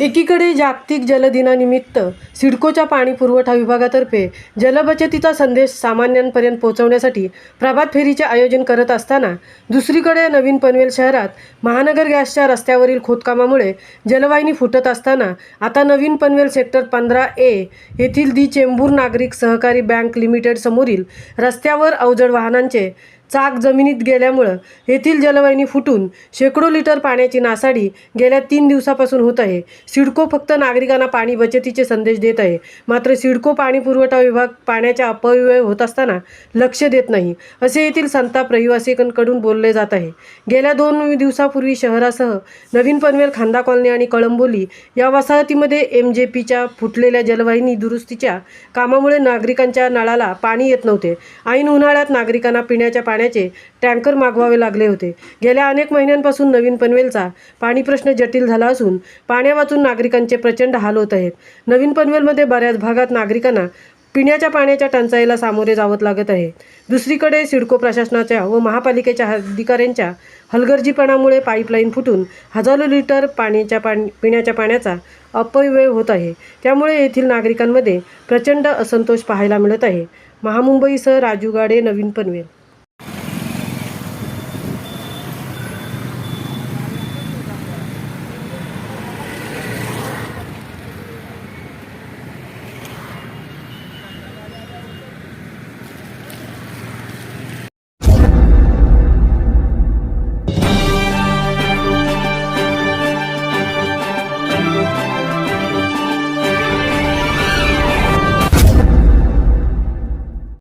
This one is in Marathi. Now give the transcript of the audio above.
एकीकडे जागतिक जल दिनानिमित्त सिडकोच्या पाणी पुरवठा विभागातर्फे जलबचतीचा संदेश सामान्यांपर्यंत पोहोचवण्यासाठी प्रभात फेरीचे आयोजन करत असताना, दुसरीकडे नवीन पनवेल शहरात महानगर गॅसच्या रस्त्यावरील खोदकामामुळे जलवाहिनी फुटत असताना आता नवीन पनवेल सेक्टर 15A येथील दी चेंबूर नागरिक सहकारी बँक लिमिटेड समोरील रस्त्यावर अवजड वाहनांचे चाक जमिनीत गेल्यामुळे येथील जलवाहिनी फुटून शेकडो लिटर पाण्याची नासाडी गेल्या 3 दिवसापासून होत आहे। सिडको फक्त नागरिकांना पाणी बचतीचे संदेश देत आहे, मात्र सिडको पाणी पुरवठा विभाग पाण्याचा अपव्यय होत असताना लक्ष देत नाही, असे येथील संताप रहिवासींकडून बोलले जात आहे। गेल्या 2 दिवसापूर्वी शहरासह नवीन पनवेल, खांदा कॉलनी आणि कळंबोली या वसाहतीमध्ये MJPच्या फुटलेल्या जलवाहिनी दुरुस्तीच्या कामामुळे नागरिकांच्या नळाला पाणी येत नव्हते। ऐन उन्हाळ्यात नागरिकांना पिण्याच्या पाण्याचे टँकर मागवावे लागले होते। गेल्या अनेक महिन्यांपासून नवीन पनवेलचा पाणी प्रश्न जटिल झाला असून पाण्यावाचून नागरिकांचे प्रचंड हाल होत आहेत। नवीन पनवेलमध्ये बऱ्याच भागात नागरिकांना पिण्याच्या पाण्याच्या टंचाईला सामोरे जावं लागत आहे। दुसरीकडे सिडको प्रशासनाच्या व महापालिकेच्या अधिकाऱ्यांच्या हलगर्जीपणामुळे पाईपलाईन फुटून हजारो लिटर पिण्याच्या पाण्याचा अपव्यय होत आहे। त्यामुळे येथील नागरिकांमध्ये प्रचंड असंतोष पाहायला मिळत आहे। महामुंबईसह राजू गाडे, नवीन पनवेल।